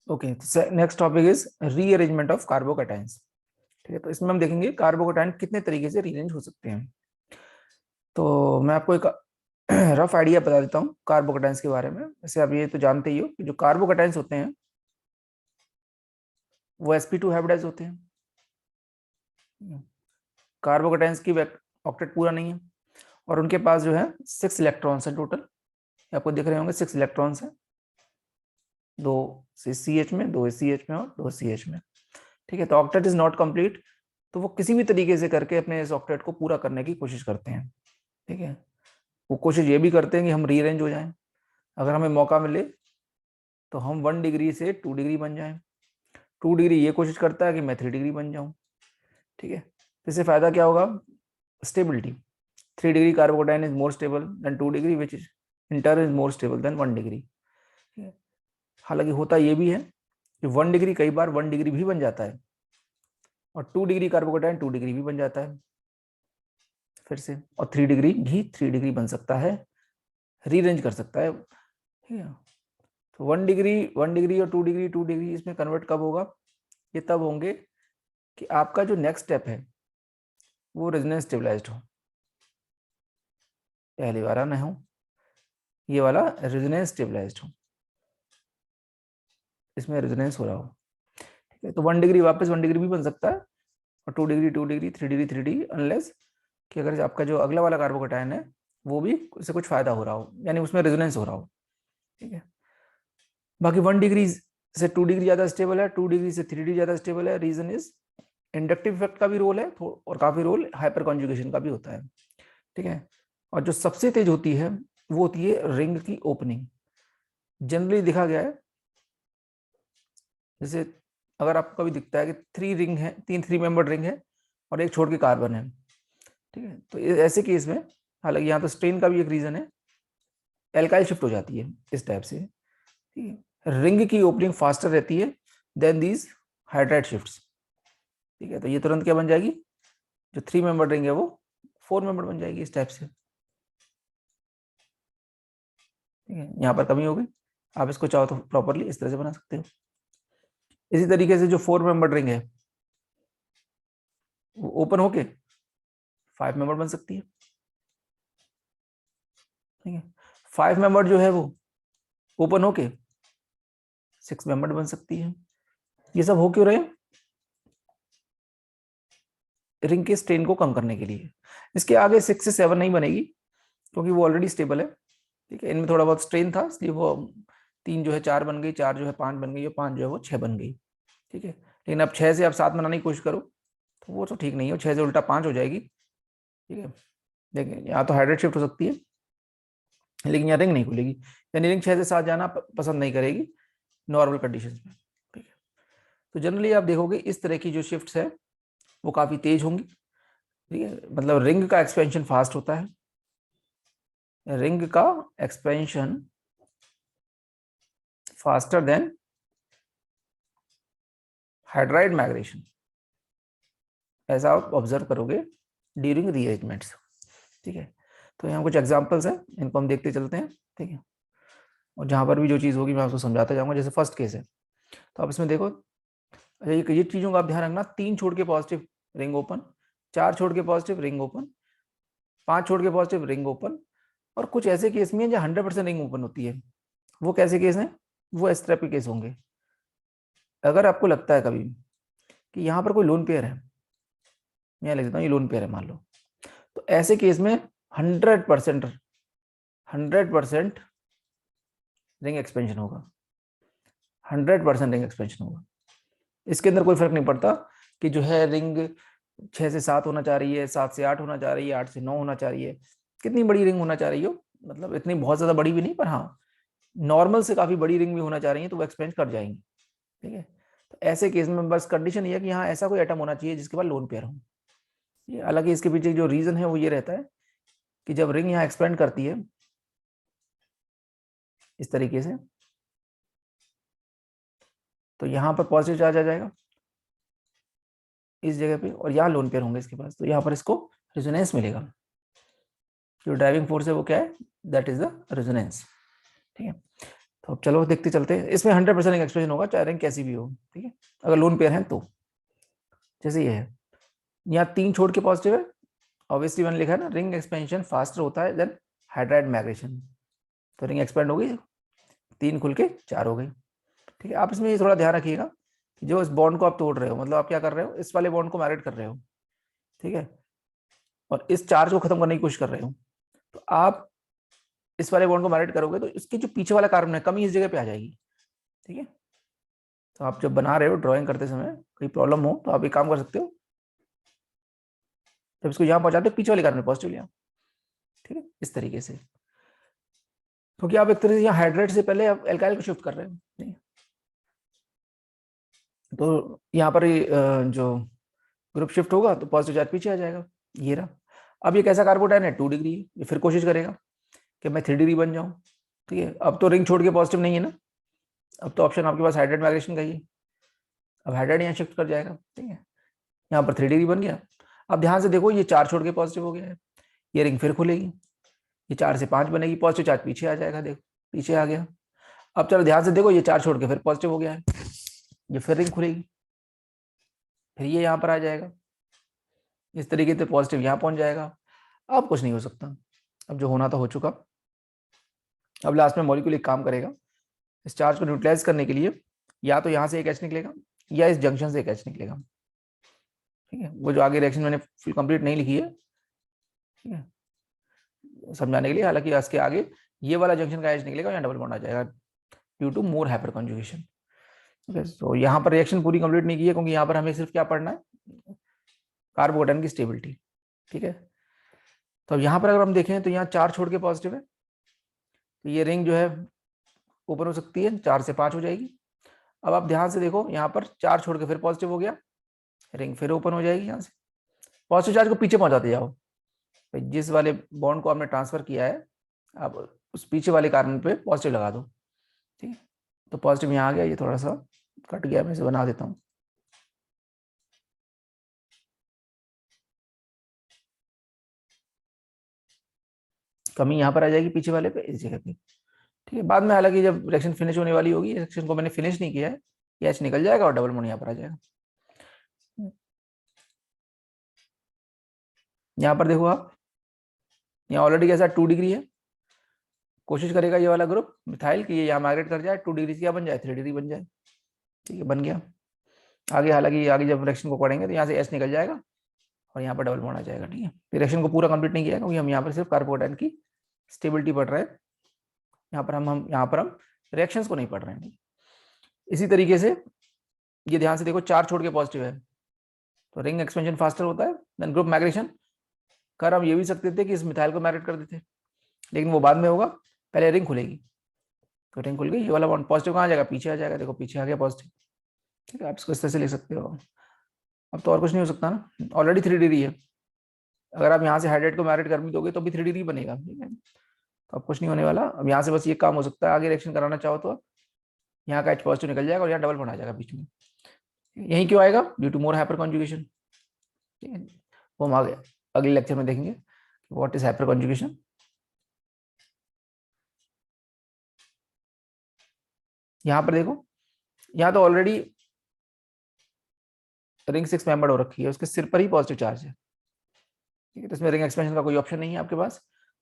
Okay, next topic is rearrangement of carbocations. ठीक है, तो इसमें हम देखेंगे कार्बोकैटायन कितने तरीके से रीअरेंज हो सकते हैं। तो मैं आपको एक रफ आइडिया बता देता हूँ कार्बोकैटायंस के बारे में। वैसे आप ये तो जानते ही हो कि जो कार्बोकैटायंस होते हैं वो sp2 हाइब्रिडाइज होते हैं। कार्बोकैटायंस की ऑक्टेट पूरा नहीं है और उनके पास जो है 6 इलेक्ट्रॉन्स है टोटल। आपको दिख रहे होंगे 6 इलेक्ट्रॉन्स हैं, 2 CH में, 2 CH में और 2 CH में। ठीक है, तो ऑक्टेट इज नॉट कंप्लीट, तो वो किसी भी तरीके से करके अपने इस ऑक्टेट को पूरा करने की कोशिश करते हैं। ठीक है, वो कोशिश ये भी करते हैं कि हम रीअरेंज हो जाएं। अगर हमें मौका मिले तो हम 1 डिग्री से 2 डिग्री बन जाएं। 2 डिग्री ये कोशिश करता है कि मैं 3 डिग्री बन जाऊं। ठीक है, तो इससे फायदा क्या होगा? Stability. 3 degree carbocation is more stable then 2 degree which is in turn is more stable then 1 degree. ठीक है, हालांकि होता ये भी है कि 1 डिग्री कई बार 1 डिग्री भी बन जाता है और 2 डिग्री कार्बोकैटायन 2 डिग्री भी बन जाता है फिर से, और 3 डिग्री भी 3 डिग्री बन सकता है, रीअरेंज कर सकता है। ठीक है, तो 1 डिग्री और 2 डिग्री 2 डिग्री इसमें कन्वर्ट कब होगा? ये तब होंगे कि आपका जो नेक्स्ट स्टेप है वो रेजोनेंस स्टेबलाइज्ड हो। पहली बार आना हो, ये वाला रेजोनेंस स्टेबलाइज्ड हो, इसमें रेजोनेंस हो रहा हो। ठीक है, तो 1 डिग्री वापस 1 डिग्री भी बन सकता है और 2 degree 2 degree 3 degree 3 degree, unless कि अगर आपका जो अगला वाला कार्बोकैटायन है वो भी उससे कुछ फायदा हो रहा हो, यानी उसमें रेजोनेंस हो रहा हो। ठीक है, बाकी 1 डिग्री से 2 डिग्री ज्यादा स्टेबल है, 2 डिग्री से 3 डिग्री ज्यादा स्टेबल है। रीजन इज इंडक्टिव इफेक्ट का भी रोल है और काफी रोल हाइपर कॉन्जुगेशन का भी होता है। ठीक है, और जो सबसे तेज होती है वो होती है रिंग की ओपनिंग। जनरली देखा गया है, जैसे अगर आपको कभी दिखता है कि 3 रिंग है, 3 मेंबर्ड रिंग है और एक छोड़ के कार्बन है। ठीक है, तो ऐसे केस में, हालांकि यहाँ तो स्ट्रेन का भी एक रीजन है, एल्काइल शिफ्ट हो जाती है इस टाइप से। ठीक है, रिंग की ओपनिंग फास्टर रहती है देन दीज हाइड्राइड शिफ्ट्स। ठीक है, तो ये तुरंत क्या बन जाएगी? जो 3 मेंबर रिंग है वो 4 मेंबर बन जाएगी इस टाइप से। ठीक है, यहाँ पर कमी होगी, आप इसको चाहो तो प्रॉपरली इस तरह से बना सकते हो। इसी तरीके से जो 4 मेंबर रिंग है वो ओपन होके 5 मेंबर बन सकती है। ठीक है, 5 मेंबर जो है वो ओपन होके 6 मेंबर बन सकती है। ये सब हो क्यों रहे? रिंग के स्ट्रेन को कम करने के लिए। इसके आगे 6 से 7 नहीं बनेगी क्योंकि वो ऑलरेडी स्टेबल है। ठीक है, इनमें थोड़ा बहुत स्ट्रेन था इसलिए वो 3 जो है 4 बन गई, 4 जो है 5 बन गई और 5 जो है वो 6 बन गई। ठीक है, लेकिन अब 6 से आप 7 बनाने की कोशिश करो तो वो तो ठीक नहीं है, 6 से उल्टा 5 हो जाएगी। ठीक है, देखिए यहाँ तो हाइड्रेट शिफ्ट हो सकती है लेकिन यहाँ रिंग नहीं खुलेगी, यानी रिंग 6 से 7 जाना पसंद नहीं करेगी नॉर्मल कंडीशन में। ठीक है, तो जनरली आप देखोगे इस तरह की जो शिफ्ट्स है वो काफी तेज होंगी। ठीक है, मतलब रिंग का एक्सपेंशन फास्ट होता है, रिंग का expansion faster than hydride migration, ऐसा आप ऑब्जर्व करोगे ड्यूरिंग रीअरेंजमेंट्स। ठीक है, तो यहाँ कुछ एग्जांपल्स हैं, इनको हम देखते चलते हैं। ठीक है, और जहाँ पर भी जो चीज़ होगी मैं आपको समझाता जाऊंगा। जैसे फर्स्ट केस है तो आप इसमें देखो, ये चीज़ों का आप ध्यान रखना, 3 छोड़ के पॉजिटिव रिंग ओपन, 4 छोड़ के पॉजिटिव रिंग ओपन, 5 छोड़ के पॉजिटिव रिंग ओपन, और कुछ ऐसे केस में जो 100% रिंग ओपन होती है। वो कैसे केस हैं? वो इस तरह के केस होंगे। अगर आपको लगता है कभी कि यहाँ पर कोई लोन पेयर है, मैं लिख देता हूँ ये लोन पेयर है मान लो, तो ऐसे केस में 100% 100% रिंग एक्सपेंशन होगा, 100% रिंग एक्सपेंशन होगा। इसके अंदर कोई फर्क नहीं पड़ता कि जो है रिंग 6 से 7 होना चाह रही है, 7 से 8 होना चाह रही है, 8 से 9 होना चाह रही है, कितनी बड़ी रिंग होना चाह रही हो, मतलब इतनी बहुत ज्यादा बड़ी भी नहीं, पर हाँ नॉर्मल से काफी बड़ी रिंग भी होना चाह रही है तो वो एक्सपेंड कर जाएंगी। ठीक है, तो ऐसे केस में बस कंडीशन ये है कि यहाँ ऐसा कोई एटम होना चाहिए जिसके पास लोन पेयर हो। ये हालांकि इसके पीछे जो रीजन है वो ये रहता है कि जब रिंग यहाँ एक्सपेंड करती है इस तरीके से, तो यहाँ पर पॉजिटिव चार्ज आ जाएगा इस जगह पे और यहाँ लोन पेयर होंगे इसके पास, तो यहाँ पर इसको रेजोनेंस मिलेगा। जो ड्राइविंग फोर्स है वो क्या है? That is the resonance. ठीक है, तो अब चलो देखते चलते हैं, इसमें 100% एक्सप्रेशन होगा चाहे रिंग कैसी भी हो, ठीक है, अगर लोन पेयर है तो। जैसे ये है, यहाँ 3 छोड़ के पॉजिटिव है, ऑब्वियसली मैंने लिखा है ना, रिंग एक्सपेंशन फास्टर होता है देन हाइड्राइड माइग्रेशन, तो रिंग एक्सपेंड हो गई, 3 खुल के 4 हो गई, ठीक है। आप इसमें ये थोड़ा ध्यान रखिएगा कि जो इस बॉन्ड को आप तोड़ रहे हो, मतलब आप क्या कर रहे हो, इस वाले बॉन्ड को माइग्रेट कर रहे हो, ठीक है, और इस चार्ज को खत्म करने की कोशिश कर रहे हो, तो आप इस वाले बॉन्ड को माइग्रेट करोगे तो इसके जो पीछे वाला कार्बन है कमी इस जगह पे आ जाएगी, ठीक है। तो आप जब बना रहे हो, ड्राइंग करते समय कोई प्रॉब्लम हो तो आप एक काम कर सकते हो, जब इसको यहाँ पहुंचाते हो पीछे वाले कार्बन पॉजिटिव लिया, ठीक है, इस तरीके से, क्योंकि आप एक तरह से यहाँ हाइड्रेट से पहले आप एल्काइल को शिफ्ट कर रहे हो, नहीं तो यहाँ पर जो ग्रुप शिफ्ट होगा तो पॉजिटिव चार्ज पीछे आ जाएगा, ये रहा। अब ये कैसा कार्बोटाइन है, 2 डिग्री है, ये फिर कोशिश करेगा कि मैं 3 डिग्री बन जाऊं, ठीक है। अब तो रिंग छोड़ के पॉजिटिव नहीं है ना, अब तो ऑप्शन आपके पास हाइड्रेट माइग्रेशन का ही है, अब हाइड्रेट यहाँ शिफ्ट कर जाएगा, ठीक है, यहाँ पर 3 डिग्री बन गया। अब ध्यान से देखो, ये 4 छोड़ के पॉजिटिव हो गया है, ये रिंग फिर खुलेगी, ये 4 से 5 बनेगी, पॉजिटिव चार्ज पीछे आ जाएगा, देखो पीछे आ गया। अब चलो ध्यान से देखो, ये 4 छोड़ के फिर पॉजिटिव हो गया है, ये फिर रिंग खुलेगी, फिर ये यहाँ पर आ जाएगा, इस तरीके से पॉजिटिव यहाँ पहुंच जाएगा। अब कुछ नहीं हो सकता, अब जो होना था हो चुका। अब लास्ट में मॉलिक्यूल एक काम करेगा, इस चार्ज को न्यूट्रलाइज करने के लिए या तो यहाँ से एक एच निकलेगा या इस जंक्शन से एक एच निकलेगा, ठीक है। वो जो आगे रिएक्शन मैंने फुल कंप्लीट नहीं लिखी है, ठीक है, समझाने के लिए, हालांकि इसके आगे ये वाला जंक्शन का एच निकलेगा, यहाँ डबल बॉन्ड आ जाएगा due to more hyperconjugation, ठीक है। तो यहाँ पर रिएक्शन पूरी कंप्लीट नहीं की है, क्योंकि यहाँ पर हमें सिर्फ क्या पढ़ना है, कार्बोकेटाइन की स्टेबिलिटी, ठीक है। तो अब यहाँ पर अगर हम देखें तो यहाँ 4 छोड़ के पॉजिटिव है, तो ये रिंग जो है ओपन हो सकती है, 4 से 5 हो जाएगी। अब आप ध्यान से देखो, यहाँ पर 4 छोड़ के फिर पॉजिटिव हो गया, रिंग फिर ओपन हो जाएगी, यहाँ से पॉजिटिव चार्ज को पीछे पहुंचाते जाओ, जिस वाले बॉन्ड को आपने ट्रांसफर किया है आप उस पीछे वाले कार्बन पे पॉजिटिव लगा दो, ठीक है। तो पॉजिटिव यहाँ आ गया, ये थोड़ा सा कट गया, मैं इसे बना देता हूँ, कमी यहाँ पर आ जाएगी पीछे वाले पे, इस जगह पे, ठीक है। बाद में हालांकि जब रिएक्शन फिनिश होने वाली होगी, रिएक्शन को मैंने फिनिश नहीं किया है, ये एच निकल जाएगा और डबल बॉन्ड यहाँ पर आ जाएगा। यहाँ पर देखो आप, यहाँ ऑलरेडी कैसा 2 डिग्री है, कोशिश करेगा ये वाला ग्रुप मिथाइल कि ये यहाँ माइग्रेट कर जाए, 2 डिग्री क्या बन जाए, 3 डिग्री बन जाए, ठीक है, बन गया। आगे हालांकि आगे जब रिएक्शन को पढ़ेंगे तो यहाँ से एच निकल जाएगा और यहाँ पर डबल बॉन्ड आ जाएगा, ठीक है। रिएक्शन को पूरा कंप्लीट नहीं किया क्योंकि हम यहाँ पर सिर्फ कार्बोकेटाइन की स्टेबिलिटी पढ़ रहे हैं, यहाँ पर हम रिएक्शंस को नहीं पढ़ रहे हैं। इसी तरीके से ये ध्यान से देखो, 4 छोड़ के पॉजिटिव है, तो रिंग एक्सपेंशन फास्टर होता है देन ग्रुप माइग्रेशन। कर हम ये भी सकते थे कि इस मिथाइल को माइग्रेट कर देते, लेकिन वो बाद में होगा, पहले रिंग खुलेगी, तो रिंग खुल गई, ये वाला बॉन्ड पॉजिटिव कहाँ आ जाएगा, पीछे आ जाएगा, देखो पीछे आ गया पॉजिटिव, ठीक है। आप इसको इस तरह से लिख सकते हो। अब तो और कुछ नहीं हो सकता ना, ऑलरेडी 3 डिग्री है, अगर आप यहाँ से हाइड्रेट को माइग्रेट कर भी दोगे तो भी 3 डिग्री बनेगा, ठीक है। तो अब कुछ नहीं होने वाला, अब यहाँ से बस ये काम हो सकता है, आगे रिएक्शन कराना चाहो तो यहाँ का एच पॉजिटिव निकल जाएगा और यहाँ डबल बॉन्ड आ जाएगा बीच में, यही क्यों आएगा, due to more hyperconjugation, ठीक है। वो हम आगे अगले लेक्चर में देखेंगे व्हाट इज हाइपर कॉन्जुगेशन। यहाँ पर देखो, यहाँ तो ऑलरेडी रिंग 6 मेंबर्ड हो रखी है, उसके सिर पर ही पॉजिटिव चार्ज है, ठीक है। तो इसमें रिंग एक्सपेंशन का कोई ऑप्शन नहीं है आपके पास,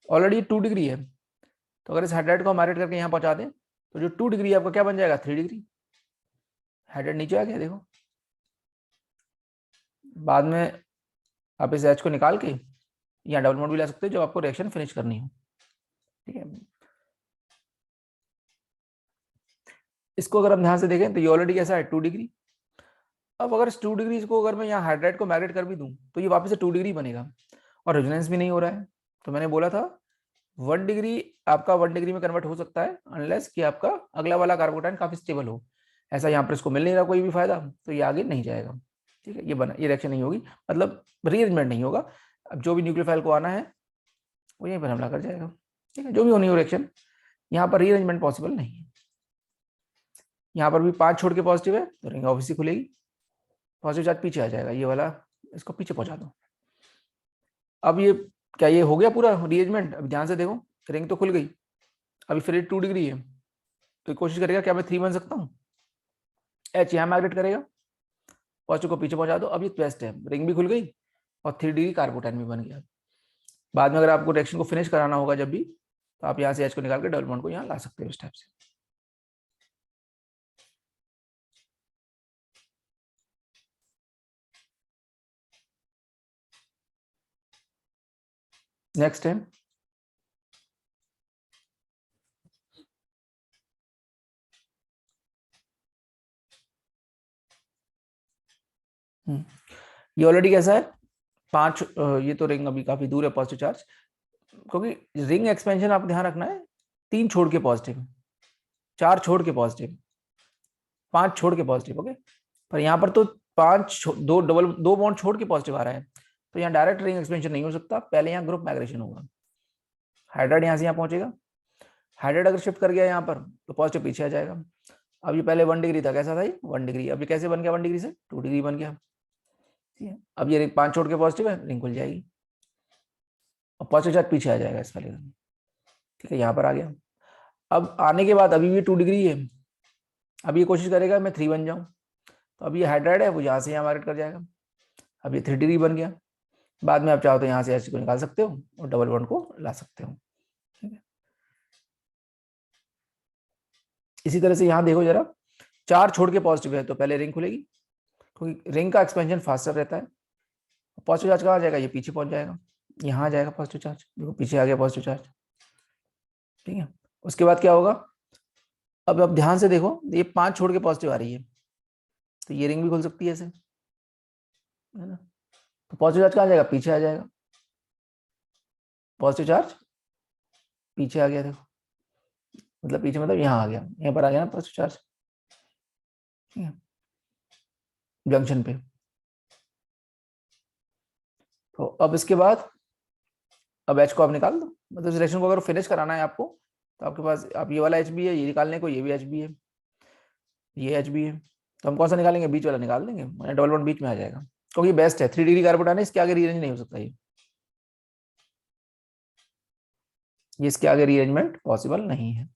ऑलरेडी 2 डिग्री है, तो अगर इस हाइड्राइड को माइग्रेट करके यहाँ पहुंचा दें तो जो 2 डिग्री आपका क्या बन जाएगा, 3 डिग्री, हाइड्राइड नीचे आ गया, देखो। बाद में आप इस एच को निकाल के यहाँ डबल बॉन्ड भी ला सकते हो जब आपको रिएक्शन फिनिश करनी हो, ठीक है। इसको अगर हम ध्यान से देखें तो ये ऑलरेडी कैसा है, 2 डिग्री। अब अगर इस 2 डिग्री को अगर मैं यहाँ हाइड्राइड को माइग्रेट कर भी दूं तो ये वापस से 2 डिग्री बनेगा और रेजोनेंस भी नहीं हो रहा है। तो मैंने बोला था 1 डिग्री आपका 1 डिग्री में कन्वर्ट हो सकता है अनलेस कि आपका अगला वाला कार्बोटाइन काफी स्टेबल हो, ऐसा यहाँ पर इसको मिल नहीं रहा कोई भी फायदा, तो ये आगे नहीं जाएगा, ठीक है। ये रिएक्शन नहीं होगी, मतलब रीअरेंजमेंट नहीं होगा। अब जो भी न्यूक्लियोफाइल को आना है वो यहीं पर हमला कर जाएगा, ठीक है, जो भी होनी हो रिएक्शन, यहाँ पर रीअरेंजमेंट पॉसिबल नहीं है। यहाँ पर भी 5 छोड़ के पॉजिटिव है तो रिंग ऑब्वियसली खुलेगी, पॉजिटिव चार्ज पीछे आ जाएगा, ये वाला इसको पीछे पहुंचा दो। अब ये क्या ये हो गया पूरा रीअरेंजमेंट, अब ध्यान से देखो रिंग तो खुल गई, अभी फिर 2 डिग्री है तो कोशिश करेगा क्या मैं 3 बन सकता हूँ, एच यहाँ माइग्रेट करेगा, पॉजिटिव को पीछे पहुंचा दो। अब ये ट्विस्ट है, रिंग भी खुल गई और 3 डिग्री कार्बोटाइन भी बन गया। बाद में अगर आपको रिएक्शन को फिनिश कराना होगा जब भी, तो आप यहाँ से एच को निकाल के डबल बॉन्ड को यहाँ ला सकते हो इस टाइप से। नेक्स्ट है ये ऑलरेडी कैसा है 5, ये तो रिंग अभी काफी दूर है पॉजिटिव चार्ज, क्योंकि रिंग एक्सपेंशन आप ध्यान रखना है 3 छोड़ के पॉजिटिव, 4 छोड़ के पॉजिटिव, 5 छोड़ के पॉजिटिव, ओके। पर यहाँ पर तो 5 दो बॉन्ड छोड़ के पॉजिटिव आ रहा है, तो यहाँ डायरेक्ट रिंग एक्सपेंशन नहीं हो सकता, पहले यहाँ ग्रुप माइग्रेशन होगा। हाइड्राइड यहाँ से यहाँ पहुंचेगा, हाइड्राइड अगर शिफ्ट कर गया यहाँ पर तो पॉजिटिव पीछे आ जाएगा। अब ये पहले 1 डिग्री था, कैसा था ये 1 डिग्री, अब ये कैसे बन गया 1 डिग्री से 2 डिग्री बन गया, ठीक है। अब ये 5 छोड़ के पॉजिटिव है, रिंग खुल जाएगी और पॉजिटिव चार्ज पीछे आ जाएगा इस वाले, ठीक है, यहाँ पर आ गया। अब आने के बाद अभी भी 2 डिग्री है, अब ये कोशिश करेगा मैं 3 बन जाऊं, तो अब ये हाइड्राइड है वो यहाँ से यहाँ मार्केट कर जाएगा, अब ये 3 डिग्री बन गया। बाद में आप चाहो तो यहाँ से एच को निकाल सकते हो और डबल बॉन्ड को ला सकते हो, ठीक है। इसी तरह से यहाँ देखो जरा, 4 छोड़ के पॉजिटिव है तो पहले रिंग खुलेगी, क्योंकि रिंग का एक्सपेंशन फास्टर रहता है। पॉजिटिव चार्ज कहाँ आ जाएगा, ये पीछे पहुंच जाएगा, यहाँ आ जाएगा पॉजिटिव चार्ज, देखो पीछे आ गया पॉजिटिव चार्ज, ठीक है। उसके बाद क्या होगा, अब आप ध्यान से देखो, ये 5 छोड़ के पॉजिटिव आ रही है, तो ये रिंग भी खुल सकती है ऐसे, है ना। तो पॉजिटिव चार्ज कहाँ आ जाएगा, पीछे आ जाएगा, पॉजिटिव चार्ज पीछे आ गया, देखो मतलब पीछे मतलब यहाँ आ गया, यहाँ पर आ गया ना पॉजिटिव चार्ज, ठीक है, जंक्शन पे। तो अब इसके बाद अब एच को आप निकाल दो, मतलब इस रिएक्शन को अगर फिनिश कराना है आपको, तो आपके पास आप ये वाला एच भी है, ये निकालने को, ये भी एच भी है, ये एच भी है, तो हम कौन सा निकालेंगे, बीच वाला निकाल देंगे, डबल बॉन्ड बीच में आ जाएगा, क्योंकि बेस्ट है 3 डिग्री कार्बोटाइन, इसके आगे रीअरेंज नहीं हो सकता, ये इसके आगे रीअरेंजमेंट पॉसिबल नहीं है।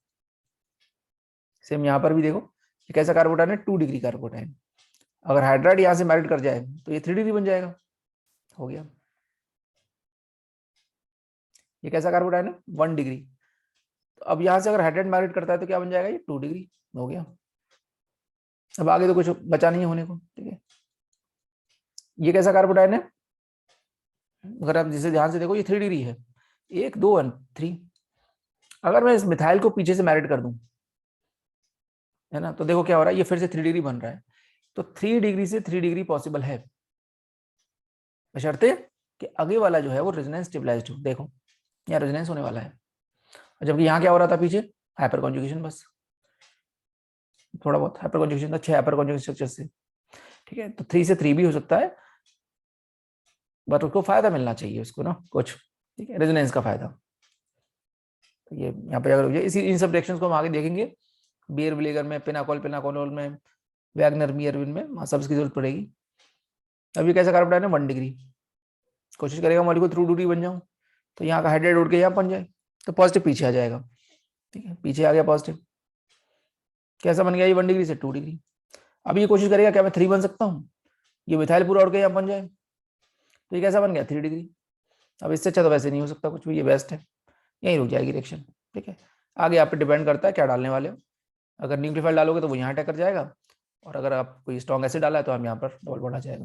सेम यहाँ पर भी देखो, ये कैसा कार्बोटाइन है 2 डिग्री कार्बोटाइन, अगर हाइड्राइड यहाँ से मैरिड कर जाए तो ये 3 डिग्री बन जाएगा, हो गया। ये कैसा कार्बोटाइन है 1 डिग्री, तो अब यहाँ से अगर हाइड्राइड मैरिड करता है तो क्या बन जाएगा, ये 2 डिग्री हो गया। अब आगे तो कुछ बचा नहीं है होने को, ठीक है। ये कैसा कार्बोटाइन है, अगर आप जिसे ध्यान से देखो ये 3 डिग्री है, 1 2 और 3, अगर मैं इस मिथाइल को पीछे से मैरिड कर दूं, है ना, तो देखो क्या हो रहा है, ये फिर से 3 डिग्री बन रहा है, तो 3 डिग्री से 3 डिग्री पॉसिबल है, बशर्ते कि आगे वाला जो है वो रेजोनेंस स्टेबलाइज्ड हो। देखो यहाँ रेजोनेंस होने वाला है, जबकि यहाँ क्या हो रहा था पीछे, हाइपर कॉन्जुगेशन, बस थोड़ा बहुत हाइपर कॉन्जुगेशन था 6 हाइपर कॉन्जुगेशन स्ट्रक्चर से, ठीक है। तो 3 से 3 भी हो सकता है, बट उसको फायदा मिलना चाहिए उसको ना कुछ, ठीक है, रेजोनेंस का फायदा। तो ये यहाँ पे अगर इसी इन सब रिएक्शंस को हम आगे देखेंगे, बियर विनेगर में, पिनाकोल पिनाकोनोल में, वैगनर मियरविन में, वहाँ सब इसकी जरूरत पड़ेगी। अब ये कैसा कार्बन है 1 डिग्री, कोशिश करेगा मॉलिक्यूल थ्रू डिग्री बन जाऊं, तो यहाँ का हाइड्राइड उड़ के यहाँ बन जाए, तो पॉजिटिव पीछे आ जाएगा, ठीक है, पीछे आ गया पॉजिटिव, कैसा बन गया ये 1 डिग्री से 2 डिग्री। अब ये कोशिश करेगा क्या मैं 3 बन सकता हूँ, ये मिथाइल पूरा उड़ के यहाँ बन जाए, तो ये कैसा बन गया 3 डिग्री। अब इससे अच्छा तो वैसे नहीं हो सकता कुछ भी, ये बेस्ट है, यहीं रुक जाएगी रिएक्शन, ठीक है। आगे आप पे डिपेंड करता है क्या डालने वाले हो, अगर न्यूक्लियोफाइल डालोगे तो वो यहाँ अटैक कर जाएगा, और अगर आप कोई स्ट्रॉन्ग एसिड डाला है तो हम यहाँ पर डबल बॉन्ड आ जाएगा,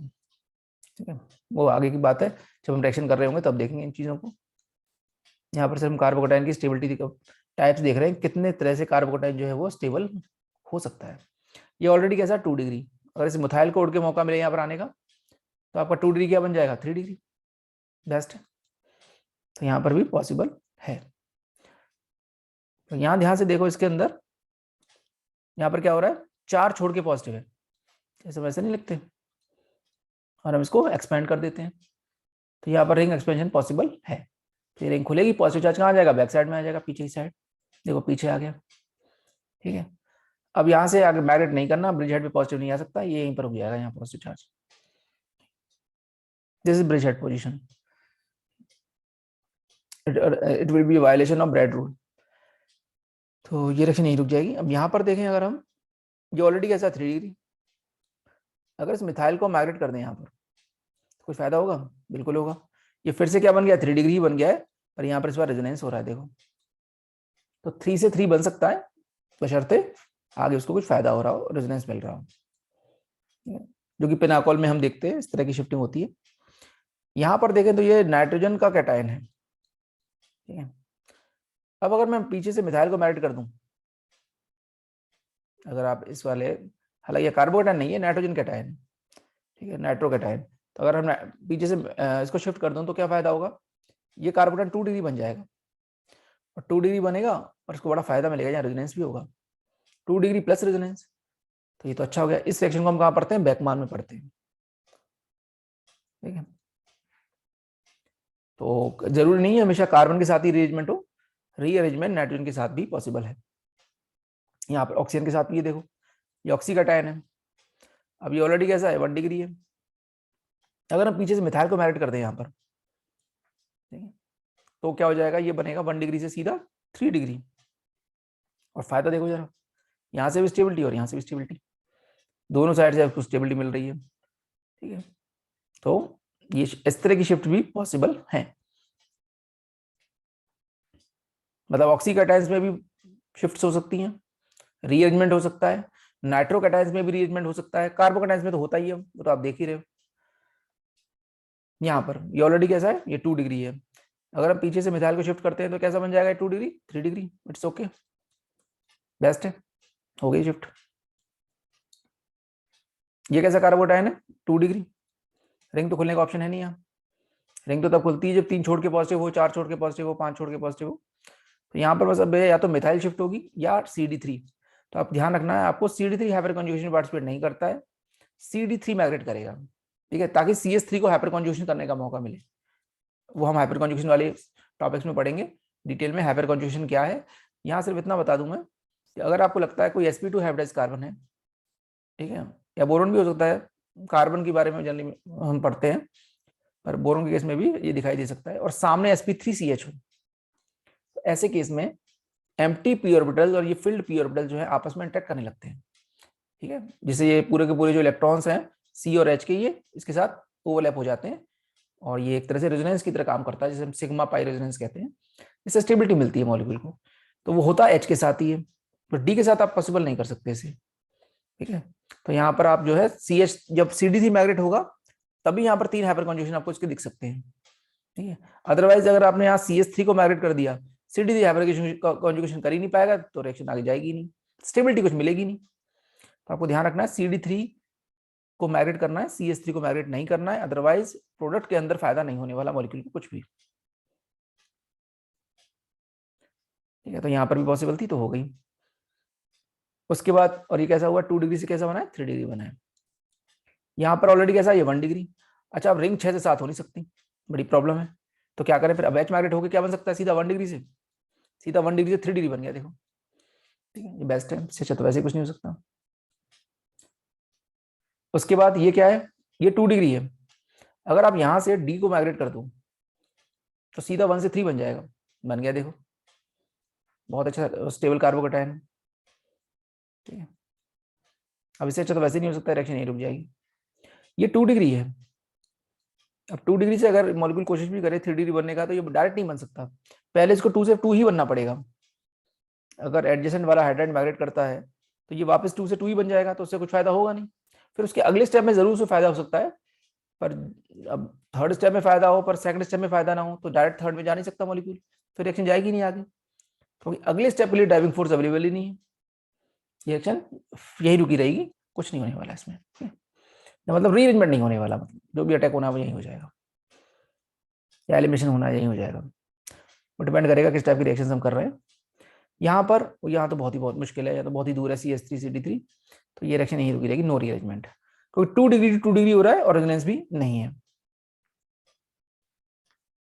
ठीक है। वो आगे की बात है, जब हम रिएक्शन कर रहे होंगे तब देखेंगे इन चीज़ों को। यहाँ पर सिर्फ हम कार्बोकेटाइन की स्टेबिलिटी टाइप्स देख रहे हैं, कितने तरह से कार्बोकेटाइन जो है वो स्टेबल हो सकता है। ये ऑलरेडी कैसा 2 डिग्री, अगर इस मिथाइल को उड़ के मौका मिले यहाँ पर आने का, तो आपका 2 डिग्री क्या बन जाएगा 3 डिग्री, बेस्ट है। तो यहाँ पर भी पॉसिबल है। तो यहाँ ध्यान से देखो, इसके अंदर यहाँ पर क्या हो रहा है, 4 छोड़ के पॉजिटिव है, ऐसे वैसे नहीं लिखते, और हम इसको एक्सपेंड कर देते हैं, तो यहाँ पर रिंग एक्सपेंशन पॉसिबल है। तो रिंग खुलेगी, पॉजिटिव चार्ज कहाँ आ जाएगा, बैक साइड में आ जाएगा, पीछे की साइड, देखो पीछे आ गया, ठीक है। अब यहाँ से अगर मैग्नेट नहीं करना, ब्रिज हेड पे पॉजिटिव नहीं आ सकता, ये यहीं पर रुक जाएगा, यहाँ positive charge, this is bridge head position, it will be violation of bread rule. तो ये रिएक्शन यहीं रुक जाएगी। अब यहाँ पर देखें अगर हम, ये ऑलरेडी कैसा 3 डिग्री, अगर इस मिथाइल को माइग्रेट कर दें यहाँ पर तो कुछ फायदा होगा? बिल्कुल होगा। ये फिर से क्या बन गया? 3 डिग्री ही बन गया है, पर यहाँ पर इस बार रेजोनेंस हो रहा है देखो। तो 3 से 3 बन सकता है, बशर्ते आगे उसको कुछ फायदा हो रहा हो, रेजोनेंस मिल रहा हो, जो कि पिनाकोल में हम देखते हैं इस तरह की शिफ्टिंग होती है। यहाँ पर देखें तो ये नाइट्रोजन का कैटायन है, ठीक है। अब अगर मैं पीछे से मिथाइल को मैरिट कर दूं, अगर आप इस वाले, हालांकि ये कार्बोकेटायन नहीं है, नाइट्रोजन कैटायन, ठीक है, नाइट्रो कैटायन। तो अगर हम पीछे से इसको शिफ्ट कर दूं तो क्या फायदा होगा? ये कार्बोकेटायन 2 डिग्री बन जाएगा, और 2 डिग्री बनेगा और इसको बड़ा फायदा मिलेगा, यहाँ रेजोनेंस भी होगा, 2 डिग्री प्लस रेजोनेंस। तो ये तो अच्छा हो गया। इस रिएक्शन को हम कहाँ पढ़ते हैं? बेकमान में पढ़ते हैं, ठीक है। तो जरूरी नहीं है हमेशा कार्बन के साथ ही रीअरेंजमेंट हो, रीअरेंजमेंट नाइट्रोजन के साथ भी पॉसिबल है। यहाँ पर ऑक्सीजन के साथ भी ये देखो, ये ऑक्सी कैटायन है। अब ये ऑलरेडी कैसा है? 1 डिग्री है। अगर हम पीछे से मिथाइल को मैरिट कर दें यहाँ पर, ठीक है, तो क्या हो जाएगा? ये बनेगा 1 डिग्री से सीधा 3 डिग्री। और फायदा देखो जरा, यहाँ से भी स्टेबिलिटी और यहाँ से भी स्टेबिलिटी, दोनों साइड से आपको स्टेबिलिटी मिल रही है, ठीक है। तो ये इस तरह की शिफ्ट भी पॉसिबल है। मतलब ऑक्सी कैटायंस में भी शिफ्ट्स हो सकती हैं, रीअरेंजमेंट हो सकता है, नाइट्रो कैटायंस में भी रीअरेंजमेंट हो सकता है, कार्बो कैटायंस में तो होता ही है, वो तो आप देख ही रहे हो। यहाँ पर ये ऑलरेडी कैसा है? ये 2 डिग्री है। अगर हम पीछे से मिथाइल को शिफ्ट करते हैं तो कैसा बन जाएगा? 2 degree 3 degree. It's okay, best है, हो गई शिफ्ट। ये कैसा कार्बोटायन है? 2 डिग्री। रिंग तो खुलने का ऑप्शन है नहीं यहाँ, रिंग तो तब खुलती है जब 3 छोड़ के पॉजिटिव हो, 4 छोड़ के पॉजिटिव हो, 5 छोड़ के पॉजिटिव हो। तो यहाँ पर बस अब या तो मिथाइल शिफ्ट होगी या CD3। तो आप ध्यान रखना है, आपको CD3 हाइपर कॉन्जुगेशन पार्टिसिपेट नहीं करता है, CD3 माइग्रेट करेगा, ठीक है, ताकि CS3 को हाइपर कॉन्जुगेशन करने का मौका मिले। वो हम हाइपर कॉन्जुगेशन वाले टॉपिक्स में पढ़ेंगे डिटेल में, हाइपर कॉन्जुगेशन क्या है। यहाँ सिर्फ इतना बता दूं मैं कि अगर आपको लगता है कोई sp2 हाइब्रिडाइज्ड कार्बन है, ठीक है, या बोरोन भी हो सकता है, कार्बन के बारे में जनरली हम पढ़ते हैं, पर बोरोन के केस में भी ये दिखाई दे सकता है, और सामने sp3CH हो, तो ऐसे केस में एम्प्टी पी ऑर्बिटल और ये फिल्ड पी ऑर्बिटल जो है आपस में इंटरेक्ट करने लगते हैं, ठीक है, जिससे ये पूरे के पूरे जो इलेक्ट्रॉन्स हैं C और H के, ये इसके साथ ओवरलैप हो जाते हैं, और ये एक तरह से रेजोनेंस की तरह काम करता है, जिसे हम सिग्मा पाई रेजोनेंस कहते हैं। इससे स्टेबिलिटी मिलती है मॉलिक्यूल को। तो वो होता है H के साथ ही है, तो D के साथ आप पॉसिबल नहीं कर सकते इसे, ठीक है। तो यहाँ पर आप जो है CH जब CD3 माइग्रेट होगा तभी यहाँ पर 3 हाइपर कॉन्जुगेशन आपको इसके दिख सकते हैं, ठीक है। अदरवाइज अगर आपने यहाँ CH3 को माइग्रेट कर दिया, CD3 हाइपर कॉन्जुगेशन कर ही नहीं पाएगा, तो रिएक्शन आगे जाएगी नहीं, स्टेबिलिटी कुछ मिलेगी नहीं। तो आपको ध्यान रखना है CD3 को माइग्रेट करना है, CH3 को माइग्रेट नहीं करना है, अदरवाइज प्रोडक्ट के अंदर फायदा नहीं होने वाला मॉलिक्यूल को कुछ भी, ठीक है। तो यहाँ पर भी पॉसिबल थी, तो हो गई। उसके बाद और ये कैसा हुआ? 2 डिग्री से कैसा बना है? 3 डिग्री बना है। यहाँ पर ऑलरेडी कैसा है? ये 1 डिग्री। अच्छा, अब रिंग 6 से 7 हो नहीं सकती, बड़ी प्रॉब्लम है, तो क्या करें फिर? अब H माइग्रेट होकर क्या बन सकता है? सीधा 1 डिग्री से, सीधा 1 डिग्री से 3 डिग्री बन गया, देखो, ठीक है, ये बेस्ट है, इससे तो वैसे कुछ नहीं हो सकता। उसके बाद ये क्या है? ये 2 डिग्री है। अगर आप यहाँ से D को माइग्रेट कर दो तो सीधा 1 से 3 बन जाएगा, बन गया, देखो, बहुत अच्छा स्टेबल कार्बोकेटायन, ठीक है। अब इससे अच्छा तो वैसे नहीं हो सकता, रिएक्शन यहीं रुक जाएगी। ये 2 डिग्री है। अब 2 डिग्री से अगर मॉलिक्यूल कोशिश भी करे 3 डिग्री बनने का, तो ये डायरेक्ट नहीं बन सकता, पहले इसको 2 से 2 ही बनना पड़ेगा। अगर एडजेसेंट वाला हाइड्राइड माइग्रेट करता है तो ये वापस 2 से 2 ही बन जाएगा, तो उससे कुछ फायदा होगा नहीं। फिर उसके अगले स्टेप में जरूर से फायदा हो सकता है, पर अब थर्ड स्टेप में फायदा हो पर सेकंड स्टेप में फायदा ना हो, तो डायरेक्ट थर्ड में जा नहीं सकता मॉलिक्यूल, तो रिएक्शन जाएगी नहीं आगे, क्योंकि अगले स्टेप के लिए ड्राइविंग फोर्स अवेलेबल ही नहीं है, रिएक्शन यही रुकी रहेगी, कुछ नहीं होने वाला इसमें, मतलब रीअरेंजमेंट नहीं होने वाला, मतलब जो भी अटैक होना वो यही हो जाएगा, या एलिमिनेशन होना यही हो जाएगा। वो डिपेंड करेगा किस टाइप की रिएक्शन हम कर रहे हैं। यहाँ पर, यहाँ तो बहुत मुश्किल है, या तो बहुत ही दूर है CH3 CD3, तो ये रिएक्शन यही रुकी रहेगी, नो रीअरेंजमेंट, क्योंकि 2 डिग्री 2 डिग्री हो रहा है और रेजोनेंस भी नहीं है।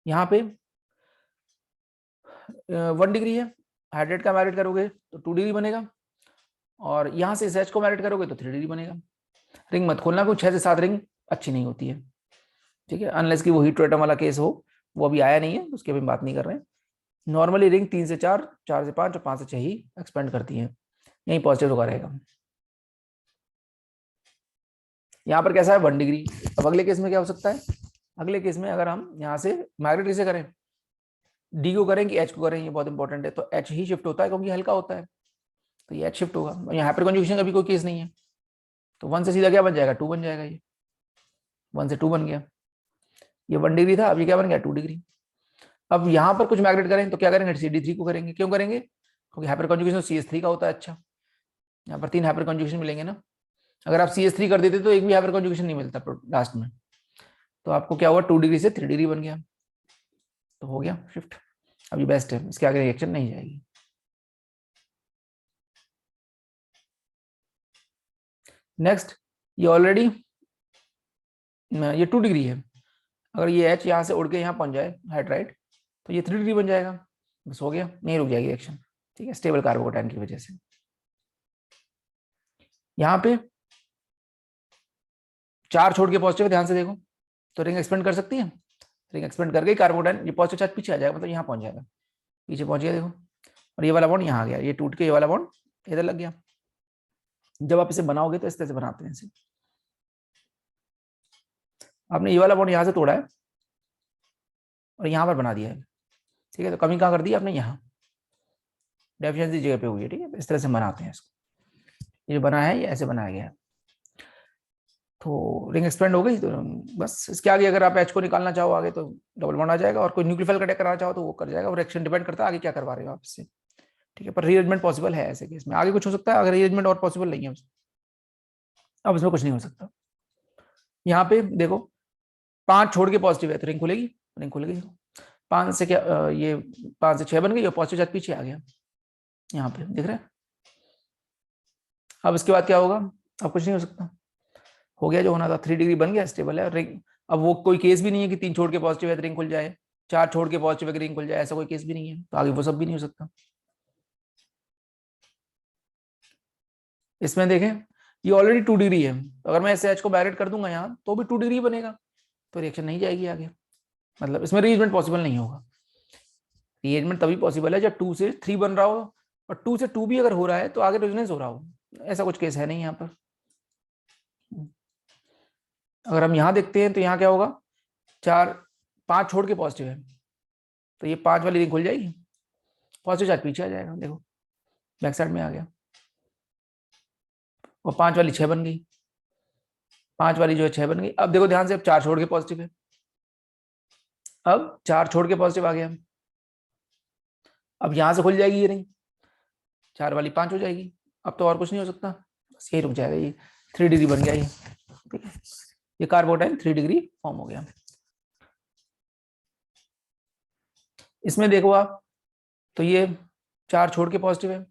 यहाँ पे 1 डिग्री है, हाइड्रेट का मैरिट करोगे तो 2 डिग्री बनेगा, और यहाँ से SH को मैरिट करोगे तो 3 डिग्री बनेगा। रिंग मत खोलना, कोई 6 से 7 रिंग अच्छी नहीं होती है, ठीक है, अनलेस कि वो हीट एटम वाला केस हो, वो अभी आया नहीं है, उसकी अभी बात नहीं कर रहे हैं। नॉर्मली रिंग 3 से 4, 4 से 5 और 5 से 6 ही एक्सपेंड करती है, यही पॉजिटिव रुका रहेगा। यहाँ पर कैसा है 1 डिग्री। अब अगले केस में क्या हो सकता है, अगले केस में अगर हम यहाँ से माइग्रेट से करें, डी को करें कि एच को करें, ये बहुत इंपॉर्टेंट है। तो एच ही शिफ्ट होता है क्योंकि हल्का होता है, तो ये एच शिफ्ट होगा। यहाँ हाइपर कंजुगेशन का भी कोई केस नहीं है, तो 1 से सीधा क्या बन जाएगा 2 बन जाएगा, ये 1 से 2 बन गया। ये 1 डिग्री था, अब ये क्या बन गया 2 डिग्री। अब यहाँ पर कुछ माइग्रेट करें तो क्या करेंगे CD3 को करेंगे। क्यों करेंगे, क्योंकि हाइपर कंजुगेशन CH3 का होता है। अच्छा, यहाँ पर 3 हाइपर कंजुगेशन मिलेंगे ना। अगर आप CH3 कर देते तो एक भी हाइपर कंजुगेशन नहीं मिलता लास्ट में, तो आपको क्या हुआ 2 डिग्री से 3 डिग्री बन गया, तो हो गया शिफ्ट। अब ये बेस्ट है, इसके आगे रिएक्शन नहीं जाएगी। नेक्स्ट, ये ऑलरेडी ये 2 डिग्री है, अगर ये H यहाँ से उड़ के यहाँ पहुंच जाए हाइड्राइड, तो ये 3 डिग्री बन जाएगा, बस हो गया, नहीं रुक जाएगी रिएक्शन। ठीक है, स्टेबल कार्बोकैटायन की वजह से। यहाँ पे 4 छोड़ के पॉजिटिव है, ध्यान से देखो, तो रिंग एक्सपेंड कर सकती है। रिंग एक्सपेंड कर गई, कार्बोकैटायन ये पॉजिटिव चार्ज पीछे आ जाएगा, मतलब यहाँ पहुंच जाएगा, पीछे पहुंच गया देखो, और ये वाला बॉन्ड यहाँ आ गया, ये टूट के ये वाला बॉन्ड इधर लग गया। जब आप इसे बनाओगे तो इस तरह से बनाते हैं इसे। आपने ये वाला बॉन्ड यहाँ से तोड़ा है और यहाँ पर बना दिया है, ठीक है, तो कमी कहाँ कर दी आपने, यहाँ डेफिशिएंसी जगह पे हुई है। ठीक है, इस तरह से बनाते हैं इसको। ये बना है, ये ऐसे बनाया गया है, तो रिंग एक्सपेंड हो गई। तो बस इसके आगे अगर आप एच को निकालना चाहो आगे तो डबल बॉन्ड आ जाएगा, और कोई न्यूक्लियोफाइल अटैक कराना चाहो तो वो कर जाएगा, और रिएक्शन डिपेंड करता है आगे क्या करवा रहे हो आप इससे। ठीक है, पर रीअरेंजमेंट पॉसिबल है ऐसे केस में, आगे कुछ हो सकता है अगर रीअरेंजमेंट और पॉसिबल नहीं है, अब इसमें कुछ नहीं हो सकता। यहाँ पे देखो 5 छोड़ के पॉजिटिव है तो रिंग खुलेगी, रिंग खुल गई। 5 से क्या ये 5 से 6 बन गई और पॉजिटिव चार्ज पीछे आ गया, यहाँ पे दिख रहा है। अब इसके बाद क्या होगा, अब कुछ नहीं हो सकता, हो गया जो होना था, 3 डिग्री बन गया, स्टेबल है रिंग। अब वो कोई केस भी नहीं है कि 3 छोड़ के पॉजिटिव है तो रिंग खुल जाए, 4 छोड़ के पॉजिटिव है रिंग खुल जाए, ऐसा कोई केस भी नहीं है, तो आगे वो सब भी नहीं हो सकता। इसमें देखें ये ऑलरेडी 2 डिग्री है, तो अगर मैं एच को माइग्रेट कर दूंगा यहाँ तो भी 2 डिग्री बनेगा, तो रिएक्शन नहीं जाएगी आगे, मतलब इसमें रीअरेंजमेंट पॉसिबल नहीं होगा। रीअरेंजमेंट तभी पॉसिबल है जब 2 से 3 बन रहा हो, और 2 से 2 भी अगर हो रहा है तो आगे रेजोनेंस हो रहा हो, ऐसा कुछ केस है नहीं यहाँ पर। अगर हम यहाँ देखते हैं तो यहाँ क्या होगा, 5 छोड़ के पॉजिटिव है तो ये 5 वाली रिंग खुल जाएगी, पॉजिटिव चार्ज पीछे आ जाएगा, देखो बैक साइड में आ गया, और 5 वाली 6 बन गई, 5 वाली जो है 6 बन गई। अब देखो ध्यान से, अब 4 छोड़ के पॉजिटिव है, अब 4 छोड़ के पॉजिटिव आ गया, अब यहां से खुल जाएगी ये रिंग, 4 वाली 5 हो जाएगी, अब तो और कुछ नहीं हो सकता, बस यही रुक जाएगा, ये 3 डिग्री बन गया ये। ठीक है, ये कार्बोटाइल 3 डिग्री फॉर्म हो गया। इसमें देखो आप, तो ये 4 छोड़ के पॉजिटिव है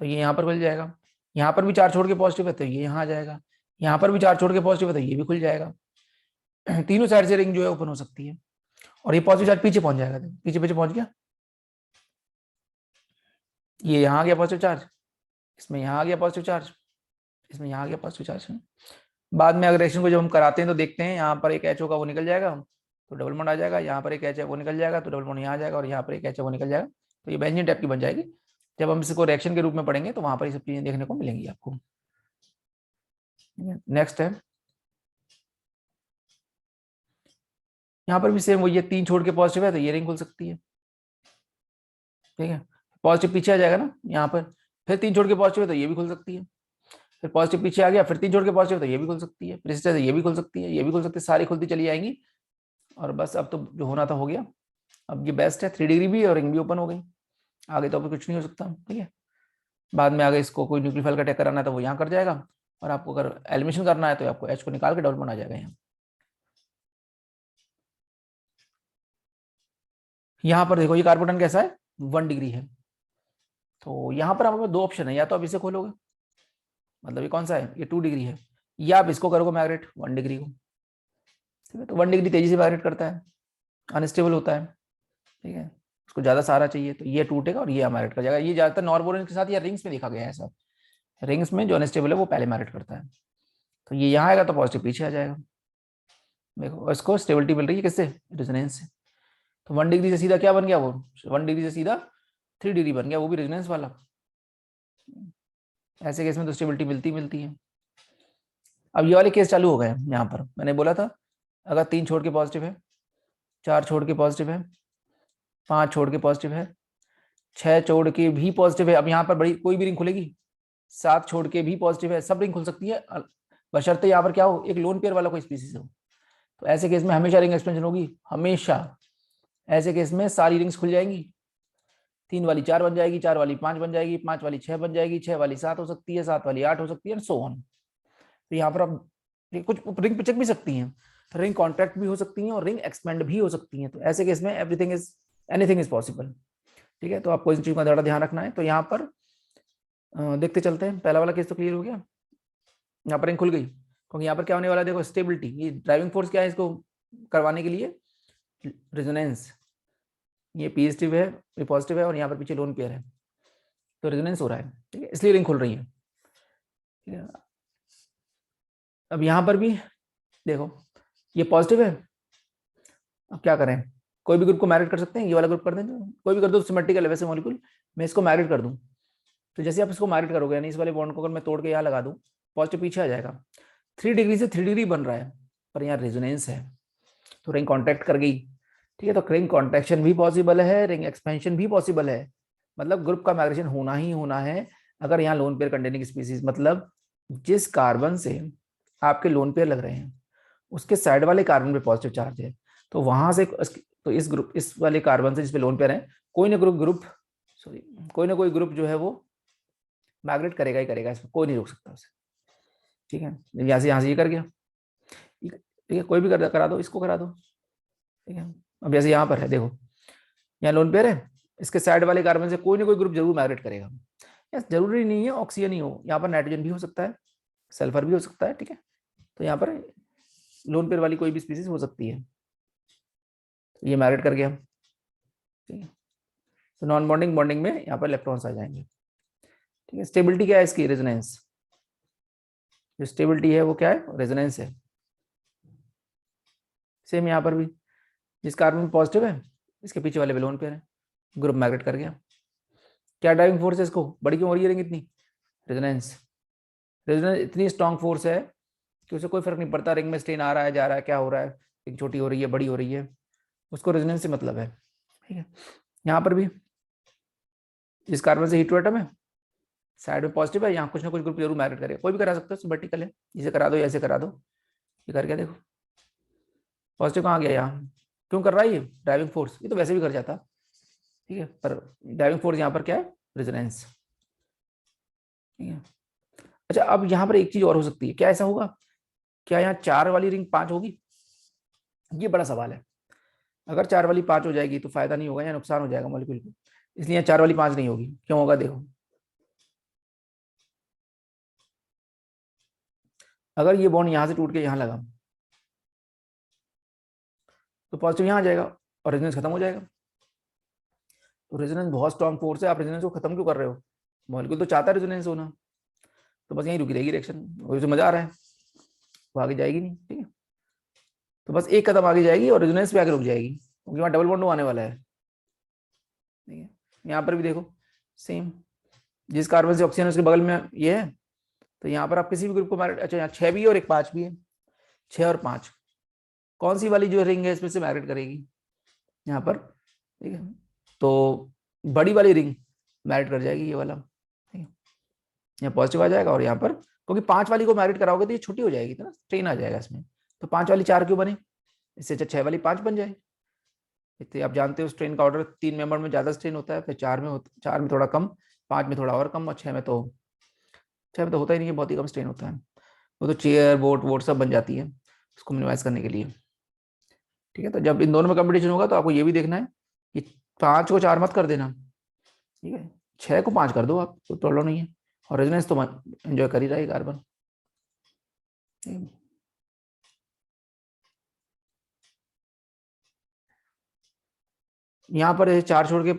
तो ये यहाँ पर खुल जाएगा, यहाँ पर भी 4 छोड़ के पॉजिटिव है तो ये यहाँ आ जाएगा, यहाँ पर भी 4 छोड़ के पॉजिटिव है तो ये भी खुल जाएगा। तीनों साइड से रिंग जो है ओपन हो सकती है, और ये पॉजिटिव चार्ज पीछे पहुंच जाएगा, पीछे पीछे पहुंच गया, ये यहाँ आ गया पॉजिटिव चार्ज, इसमें यहाँ आ गया पॉजिटिव चार्ज, इसमें यहाँ आ गया पॉजिटिव चार्ज। बाद में अगर रिएक्शन को जब हम कराते हैं तो देखते हैं यहाँ पर एक एच का वो निकल जाएगा तो डबल बॉन्ड आ जाएगा, यहाँ पर एक एच है वो निकल जाएगा तो डबल बॉन्ड यहाँ आ जाएगा, और यहाँ पर एक एच है वो निकल जाएगा, तो ये बेंजीन टाइप की बन जाएगी। जब हम इसको रिएक्शन के रूप में पढ़ेंगे तो वहां पर ये सब चीजें देखने को मिलेंगी आपको। नेक्स्ट है, यहाँ पर भी सेम वही है, 3 छोड़ के पॉजिटिव है तो ये रिंग खुल सकती है। ठीक है, पॉजिटिव पीछे आ जाएगा ना यहाँ पर, फिर 3 छोड़ के पॉजिटिव है तो ये भी खुल सकती है, फिर पॉजिटिव पीछे आ गया, फिर 3 छोड़ के पॉजिटिव तो ये भी खुल सकती है, फिर इस तरह से ये भी खुल सकती है, ये भी खुल सकती है, सारी खुलती चली जाएंगी, और बस अब तो जो होना था हो गया। अब ये बेस्ट है, 3 डिग्री भी और रिंग भी ओपन हो गई, आगे तो अब कुछ नहीं हो सकता। ठीक है, बाद में अगर इसको कोई न्यूक्लियोफाइल का अटैक कराना है तो वो यहाँ कर जाएगा, और आपको अगर एलिमिनेशन करना है तो आपको एच को निकाल के डबल बॉन्ड आ जाएगा यहाँ। यहाँ पर देखो ये कार्बोटन कैसा है, 1 डिग्री है, तो यहाँ पर हमारे पास 2 ऑप्शन है, या तो आप इसे खोलोगे, मतलब ये कौन सा है, ये 2 डिग्री है, या आप इसको करोगे माइग्रेट 1 डिग्री को। ठीक है, तो 1 डिग्री तेजी से माइग्रेट करता है, अनस्टेबल होता है। ठीक है, उसको ज्यादा सहारा चाहिए तो ये टूटेगा और ये माइग्रेट कर जाएगा। ये ज्यादातर नॉर्बोरेन के साथ या रिंग्स में देखा गया है ऐसा, रिंग्स में जो अनस्टेबल है वो पहले माइग्रेट करता है, तो ये यहाँ आएगा तो पॉजिटिव पीछे आ जाएगा। देखो इसको स्टेबिलिटी मिल रही है किससे, रेजोनेंस से, तो 1 डिग्री से सीधा क्या बन गया, वो 1 डिग्री से सीधा 3 डिग्री बन गया, वो भी रेजोनेंस वाला। ऐसे केस में तो स्टेबिलिटी मिलती है। अब ये वाले केस चालू हो गए यहाँ पर। मैंने बोला था अगर 3 छोड़ के पॉजिटिव है, 4 छोड़ के पॉजिटिव है, 5 छोड़ के पॉजिटिव है, 6 छोड़ के भी पॉजिटिव है, अब यहाँ पर बड़ी कोई भी रिंग खुलेगी, 7 छोड़ के भी पॉजिटिव है, सब रिंग खुल सकती है, बशर्ते यहाँ पर क्या हो, एक लोन पेयर वाला कोई स्पीसीज हो। तो ऐसे केस में हमेशा रिंग एक्सपेंशन होगी, हमेशा। ऐसे केस में सारी रिंग्स खुल जाएंगी, 3 वाली 4 बन जाएगी, 4 वाली 5 बन जाएगी, 5 वाली 6 बन जाएगी, 6 वाली 7 हो सकती है, 7 वाली 8 हो सकती है, एंड सो ऑन। तो यहाँ पर आप कुछ रिंग पिचक भी सकती हैं, रिंग कॉन्ट्रैक्ट भी हो सकती हैं और रिंग एक्सपेंड भी हो सकती हैं। तो ऐसे केस में everything is anything is possible. ठीक है, तो आपको इन चीज़ों का ज़्यादा ध्यान रखना है। तो यहाँ पर देखते चलते हैं। पहला वाला केस तो क्लियर हो गया, यहाँ पर रिंग खुल गई, क्योंकि यहाँ पर क्या होने वाला है, देखो स्टेबिलिटी, ये ड्राइविंग फोर्स क्या है इसको करवाने के लिए, रेजोनेंस। ये पॉजिटिव है, ये पॉजिटिव है, और यहाँ पर पीछे लोन पेयर है, तो रेजोनेंस हो रहा है। ठीक है, इसलिए रिंग खुल रही है। ठीक है, अब यहाँ पर भी देखो ये पॉजिटिव है, अब क्या करें, कोई भी ग्रुप को मैरिट कर सकते हैं, ये वाला ग्रुप कर दें, कोई भी कर दो, सिमेट्रिकल है वैसे मॉलिक्यूल, मैं इसको मैरिट कर दूं। तो जैसे आप इसको मैरिट करोगे, यानी इस वाले बॉन्ड को अगर मैं तोड़ के यहाँ लगा दूं, पॉजिटिव पीछे आ जाएगा, 3 डिग्री से 3 डिग्री बन रहा है, पर यहाँ रेजोनेंस है, तो रिंग कॉन्टैक्ट कर गई। ठीक है, तो रिंग कॉन्ट्रैक्शन भी पॉसिबल है, रिंग एक्सपेंशन भी पॉसिबल है, मतलब ग्रुप का माइग्रेशन होना ही होना है अगर यहाँ लोन पेयर कंटेनिंग स्पीसीज, मतलब जिस कार्बन से आपके लोन पेयर लग रहे हैं उसके साइड वाले कार्बन पे पॉजिटिव चार्ज है, तो वहां से तो इस ग्रुप, इस वाले कार्बन से जिसपे लोन पेयर है, कोई ना कोई ग्रुप जो है वो माइग्रेट करेगा ही करेगा, इसमें कोई नहीं रोक सकता उसे। ठीक है, यहाँ से ये कर गया, ठीक है, कोई भी करा दो, इसको करा दो। ठीक है, अब जैसे यहाँ पर है, देखो यहाँ लोन पेयर है, इसके साइड वाले कार्बन से कोई ना कोई ग्रुप जरूर माइग्रेट करेगा। जरूरी नहीं है ऑक्सीजन ही हो, यहाँ पर नाइट्रोजन भी हो सकता है, सल्फर भी हो सकता है। ठीक है, तो यहाँ पर लोन पेयर वाली कोई भी स्पीसीज हो सकती है, ये माइग्रेट कर गया। ठीक है, तो नॉन बॉन्डिंग बॉन्डिंग में यहाँ पर इलेक्ट्रॉन्स आ जाएंगे। ठीक है, स्टेबिलिटी क्या है इसकी, रेजोनेंस। जो स्टेबिलिटी है वो क्या है, रेजोनेंस है। सेम यहाँ पर भी, जिस कार्बन में पॉजिटिव है इसके पीछे वाले लोन पेयर है, ग्रुप माइग्रेट कर गया। क्या ड्राइविंग फोर्स है इसको, बड़ी क्यों हो रही है रिंग इतनी, रेजोनेंस। रेजोनेंस इतनी स्ट्रॉन्ग फोर्स है कि उसे कोई फर्क नहीं पड़ता रिंग में स्ट्रेन आ रहा है, जा रहा है, क्या हो रहा है, रिंग छोटी हो रही है, बड़ी हो रही है, उसको रेजोनेंस से मतलब है। ठीक है, यहाँ पर भी जिस कार्बन से हीट एटम है साइड में पॉजिटिव है, यहाँ कुछ ना कुछ ग्रुप जरूर माइग्रेट करेगा, कोई भी करा सकते हो, वर्टिकल है, इसे करा दो या ऐसे करा दो, ये कर गया, देखो पॉजिटिव कहाँ गया, यहाँ क्यों कर रहा है, ये ड्राइविंग फोर्स, ये तो वैसे भी कर जाता। ठीक है, पर ड्राइविंग फोर्स यहाँ पर क्या है, रेजोनेंस। ठीक है, अच्छा अब यहाँ पर एक चीज और हो सकती है, क्या ऐसा होगा, क्या यहाँ 4 वाली रिंग 5 होगी, ये बड़ा सवाल है। अगर 4 वाली 5 हो जाएगी तो फायदा नहीं होगा या नुकसान हो जाएगा मॉलिक्यूल को, इसलिए यहाँ 4 वाली 5 नहीं होगी। क्यों होगा, देखो अगर ये बॉन्ड यहाँ से टूट के यहाँ लगा तो पॉजिटिव यहाँ आ जाएगा और रेजोनेंस खत्म हो जाएगा। तो रेजोनेंस बहुत स्ट्रॉन्ग फोर्स है, आप रेजोनेंस को खत्म क्यों कर रहे हो, मॉलिक्यूल तो चाहता है रेजोनेंस होना, तो बस यहीं रुकी रहेगी रिएक्शन, उसे मजा आ रहा है, वो आगे जाएगी नहीं। ठीक है, तो बस एक कदम आगे जाएगी और रेजोनेंस पे आगे रुक जाएगी, क्योंकि वहाँ डबल बॉन्ड आने वाला है। ठीक है, यहाँ पर भी देखो सेम, जिस कार्बन से ऑक्सीजन उसके बगल में ये है, तो यहाँ पर आप किसी भी ग्रुप को मैरिट, अच्छा यहाँ 6 भी है और एक 5 भी है, 6 और 5 कौन सी वाली जो रिंग है इसमें से मैरिट करेगी यहाँ पर। ठीक है, तो बड़ी वाली रिंग मैरिट कर जाएगी, ये वाला। ठीक है, यहाँ पॉजिटिव आ जाएगा और यहाँ पर, क्योंकि 5 वाली को मैरिट कराओगे तो ये छोटी हो जाएगी, तो ना स्ट्रेन आ जाएगा इसमें, तो 5 वाली 4 क्यों बने, इससे अच्छा 6 वाली 5 बन जाए। इतने आप जानते हो स्ट्रेन का ऑर्डर 3 मेंबर में ज्यादा स्ट्रेन होता है, फिर 4 में थोड़ा कम, 5 में थोड़ा और कम, और 6 में तो होता ही नहीं है, बहुत ही कम स्ट्रेन होता है। वो तो चेयर बोट वोट सब बन जाती है उसको मिनिमाइज करने के लिए। ठीक है, तो जब इन दोनों में कंपटीशन होगा तो आपको ये भी देखना है कि 5 को 4 मत कर देना। ठीक है, 6 को 5 कर दो आप, कोई प्रॉब्लम नहीं है, और रेजोनेंस तो एंजॉय कर ही रहा है कार्बन। यहाँ पर 4 छोड़ के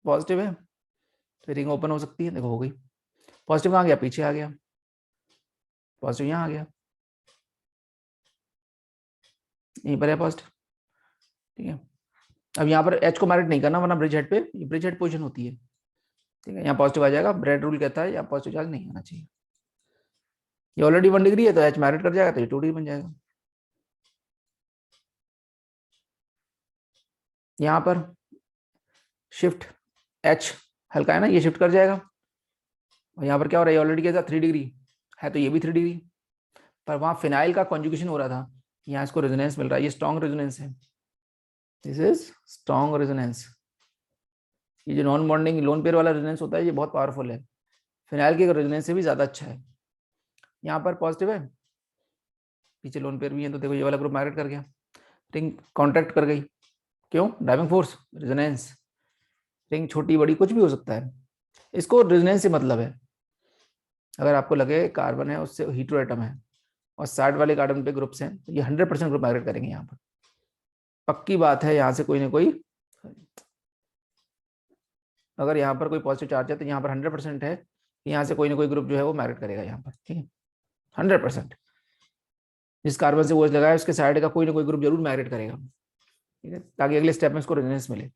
पॉजिटिव है, तो रिंग ओपन हो सकती है, देखो हो गई। पॉजिटिव कहाँ गया, पीछे आ गया, पॉजिटिव यहाँ आ गया, यहीं पर है पॉजिटिव। ठीक है, अब यहाँ पर एच को मैरिट नहीं करना, वरना ब्रिज हेड पे, ब्रिज हेड पोजीशन होती है, ठीक है, यहाँ पॉजिटिव आ जाएगा, ब्रेड रूल कहता है यहाँ पॉजिटिव चार्ज नहीं आना चाहिए। ये ऑलरेडी 1 डिग्री है तो एच मैरिट कर जाएगा, तो ये 2 डिग्री बन जाएगा। यहाँ पर शिफ्ट एच हल्का है ना, ये शिफ्ट कर जाएगा, और यहाँ पर क्या हो रहा है, ऑलरेडी क्या था 3 डिग्री है, तो ये भी 3 डिग्री, पर वहां फिनाइल का कॉन्जुगेशन हो रहा था, यहाँ इसको रेजोनेंस मिल रहा है, ये स्ट्रॉन्ग रेजोनेंस है, दिस इज स्ट्रॉन्ग रेजोनेंस। ये जो नॉन बॉन्डिंग लोन पेयर वाला रेजोनेंस होता है ये बहुत पावरफुल है, फिनाइल के रेजोनेंस से भी ज्यादा अच्छा है। यहाँ पर पॉजिटिव है, पीछे लोन पेयर भी है, तो देखो ये वाला ग्रुप माइग्रेट कर गया, रिंग कॉन्ट्रैक्ट कर गई, क्यों, ड्राइविंग फोर्स रेजोनेंस, रिंग छोटी बड़ी कुछ भी हो सकता है, इसको रेजोनेंस से मतलब है। अगर आपको लगे कार्बन है उससे हीट्रो एटम है और साइड वाले कार्बन पे ग्रुप्स हैं, तो ये 100% ग्रुप माइग्रेट करेंगे यहाँ पर, पक्की बात है, यहाँ से कोई ना कोई, अगर यहाँ पर कोई पॉजिटिव चार्ज है तो यहाँ पर 100% है, यहाँ से कोई ना कोई ग्रुप जो है वो माइग्रेट करेगा यहाँ पर, ठीक है, 100%। जिस कार्बन से वो लगाया उसके साइड का कोई ना कोई ग्रुप जरूर माइग्रेट करेगा, ठीक है, ताकि अगले स्टेप में इसको रेजोनेंस मिले।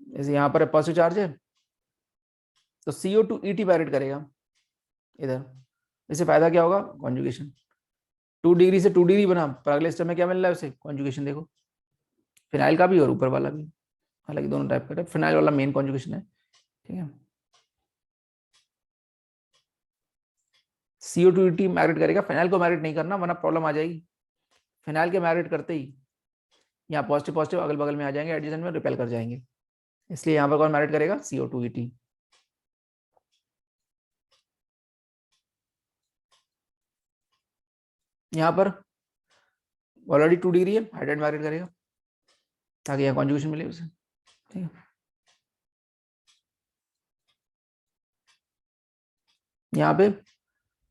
जैसे यहाँ पर पॉजिटिव चार्ज है तो CO2 ET माइग्रेट करेगा इधर, इससे फायदा क्या होगा, कॉन्जुगेशन, 2 डिग्री से 2 डिग्री बना, पर अगले स्टेप में क्या मिल रहा है उसे, कॉन्जुगेशन। देखो फिनाइल का भी और ऊपर वाला भी, हालांकि दोनों टाइप का है, फिनाइल वाला मेन कॉन्जुगेशन है, ठीक है। CO2 ET मैग्नेट करेगा, फिनाइल को मैग्नेट नहीं करना वरना प्रॉब्लम आ जाएगी। फिनाइल के मैग्नेट करते ही यहाँ पॉजिटिव पॉजिटिव अगल बगल में आ जाएंगे, एडजेसेंट में रिपेल कर जाएंगे, इसलिए यहाँ पर कौन मैग्नेट करेगा, CO2 ET। यहाँ पर ऑलरेडी 2 डिग्री है, हाइड्राइड मैग्नेट करेगा ताकि यहाँ कॉन्जुगेशन मिले उसे, ठीक है। यहाँ पे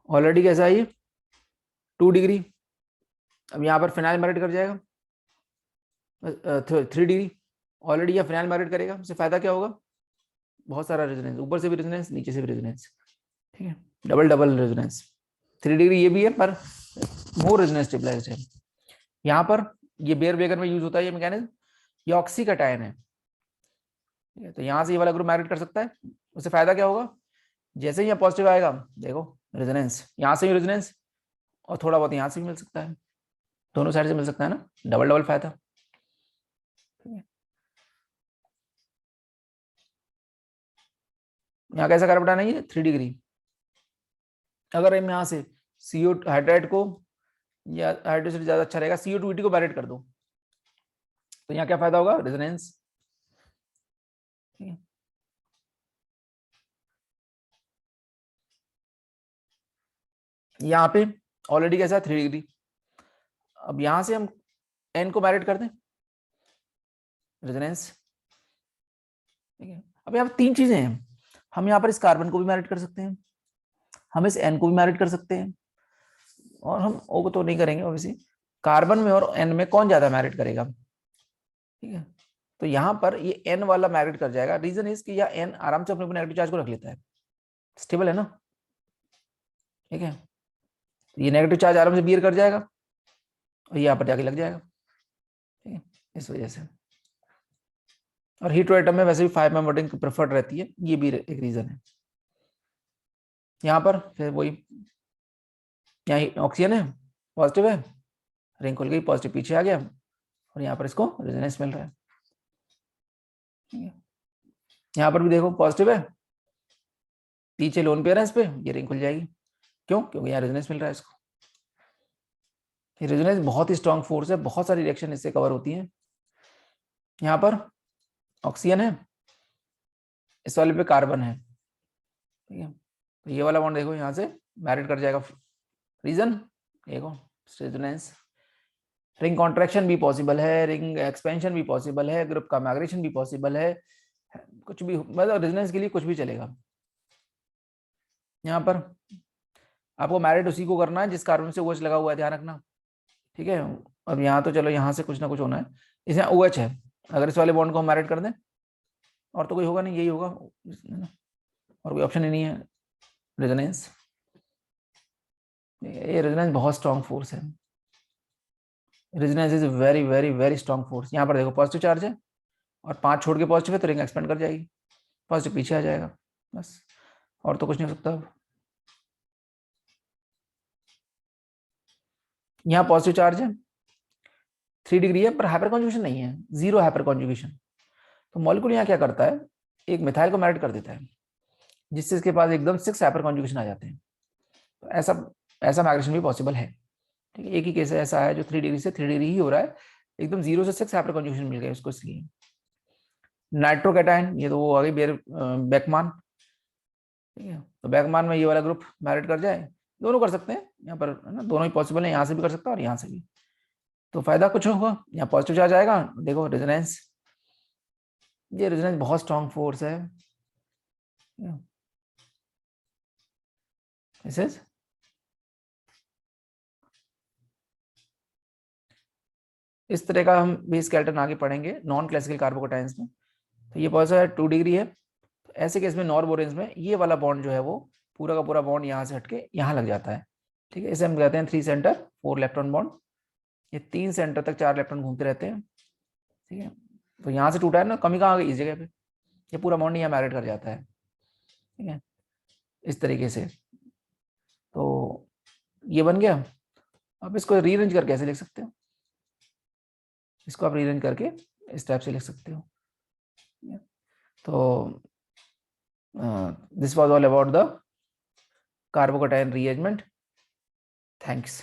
ऑलरेडी कैसा है ये 2 डिग्री, अब यहाँ पर फिनाइल मैग्नेट कर जाएगा 3 डिग्री, ऑलरेडी यह फिनाइल मैग्नेट करेगा, उससे फायदा क्या होगा, बहुत सारा रेजोनेंस, ऊपर से भी रेजोनेंस नीचे से भी रेजोनेंस, ठीक है, डबल डबल रेजोनेंस। 3 डिग्री ये भी है पर मोर रेजोनेंस स्टेबलाइज्ड है। यहाँ पर ये बेयर वेगर में यूज होता है ये मैकेनिज्म, ये ऑक्सीकटायन है, तो यहाँ से ये वाला ग्रुप मैग्नेट कर सकता है, उससे फायदा क्या होगा, जैसे ही यहाँ पॉजिटिव आएगा देखो रेजोनेंस, यहाँ से भी रेजोनेंस और थोड़ा बहुत यहाँ से भी मिल सकता है, दोनों साइड से मिल सकता है ना, डबल डबल फायदा। यहाँ कैसा कार्बन बनाना है 3 डिग्री, अगर हम यहाँ से CO हाइड्राइड को या हाइड्रोजन से ज्यादा अच्छा रहेगा, CO2 ET को मैग्नेट कर दो, तो यहाँ क्या फायदा होगा, रेजोनेंस, यहाँ पे ऑलरेडी कैसा 3 डिग्री, अब यहाँ से हम N को मैग्नेट कर दें, रेजोनेंस, ठीक है। अब यहाँ पर 3 चीजें हैं, हम यहाँ पर इस कार्बन को भी मैग्नेट कर सकते हैं, हम इस N को भी मैग्नेट कर सकते हैं, और हम O को तो नहीं करेंगे ऑब्वियसली, कार्बन में और N में कौन ज्यादा मैग्नेट करेगा, ठीक है। तो यहाँ पर ये N वाला मैग्नेट कर जाएगा, रीजन इज कि यह N आराम से अपने नेगेटिव चार्ज को रख लेता है, स्टेबल है ना, ठीक है, ये नेगेटिव चार्ज आराम से बियर कर जाएगा और यहाँ पर जाके लग जाएगा, ठीक है, इस वजह से। और हीट्रो एटम में वैसे भी 5 मेंबर रिंग प्रेफर्ड रहती है, ये भी एक रीजन है। यहाँ पर फिर वही, यहाँ ऑक्सीजन है, पॉजिटिव है, रिंग खुल गई, पॉजिटिव पीछे आ गया, और यहाँ पर इसको रेजोनेंस मिल रहा है, ठीक है। यहाँ पर भी देखो पॉजिटिव है, पीछे लोन पेयर है, इस पे ये रिंग खुल जाएगी, क्यों, क्योंकि यहाँ रेजोनेंस मिल रहा है इसको। रेजोनेंस बहुत ही स्ट्रॉन्ग फोर्स है, बहुत सारी रिएक्शन इससे कवर होती है। यहाँ पर ऑक्सीजन है, इस वाले पे कार्बन है, ठीक है, तो ये वाला बॉन्ड देखो यहाँ से मैरिट कर जाएगा, रीजन देखो रेजोनेंस, रिंग कॉन्ट्रैक्शन भी पॉसिबल है, रिंग एक्सपेंशन भी पॉसिबल है, ग्रुप का माइग्रेशन भी पॉसिबल है, कुछ भी, मतलब रेजोनेंस के लिए कुछ भी चलेगा। यहाँ पर आपको मैरिट उसी को करना है जिस कार्बन से OH लगा हुआ है, ध्यान रखना, ठीक है। अब यहाँ तो चलो यहाँ से कुछ ना कुछ होना है, इसे OH है, अगर इस वाले बॉन्ड को हम मैरिट कर दें, और तो कोई होगा नहीं, यही होगा, और कोई ऑप्शन ही नहीं है, रेजोनेंस, ये रेजोनेंस बहुत स्ट्रॉन्ग फोर्स है, resonance is very very very strong force. यहाँ पर देखो पॉजिटिव चार्ज है और 5 छोड़ के पॉजिटिव है तो रिंग एक्सपेंड कर जाएगी, पॉजिटिव पीछे आ जाएगा, बस और तो कुछ नहीं हो सकता। अब यहाँ पॉजिटिव चार्ज है, 3 डिग्री है पर हाइपर कॉन्जुगेशन नहीं है, जीरो हाइपर कॉन्जुगेशन। तो मॉलिक्यूल यहाँ क्या करता है, एक मिथाइल को मैरिड कर देता है, जिससे इसके पास एकदम 6 हाइपर कॉन्जुगेशन आ जाते हैं। तो ऐसा ऐसा माइग्रेशन भी पॉसिबल है। ठीक है, एक ही केस ऐसा है जो 3 डिग्री से 3 डिग्री ही हो रहा है, एकदम 0 से 6 हाइपर कॉन्जुगेशन मिल गया उसको, इसलिए। नाइट्रोकैटायन, ये तो वो आ गई बेकमान। ठीक है, तो बेकमान में ये वाला ग्रुप मैरिड कर जाए, दोनों कर सकते हैं यहाँ पर, है ना, दोनों ही पॉसिबल है, यहाँ से भी कर सकता है और यहाँ से भी। तो फायदा कुछ होगा, यहाँ पॉजिटिव चार्ज आएगा, देखो रेजोनेंस, ये रेजोनेंस बहुत स्ट्रॉन्ग फोर्स है। दिस इज इस तरह का हम भी स्केलेटन आगे पढ़ेंगे नॉन क्लासिकल कार्बोकैटायंस में। तो ये पॉजिटिव है, 2 डिग्री है, तो ऐसे केस में नॉर्बोरेंस में ये वाला बॉन्ड जो है वो पूरा का पूरा बॉन्ड यहाँ से हटके यहाँ लग जाता है। ठीक है, इसे हम कहते हैं 3 सेंटर 4 इलेक्ट्रॉन बॉन्ड। ये 3 सेंटर तक 4 इलेक्ट्रॉन घूमते रहते हैं। ठीक है, तो यहाँ से टूटा है ना, कमी कहाँ आ गई, इस जगह पे, ये पूरा बॉन्ड यहाँ मैरिड कर जाता है। ठीक है, इस तरीके से। तो ये बन गया। अब इसको रीअरेंज करके ऐसे लिख सकते हो, इसको आप रीअरेंज करके इस टाइप से लिख सकते हो। तो this was all about the carbocation rearrangement. Thanks.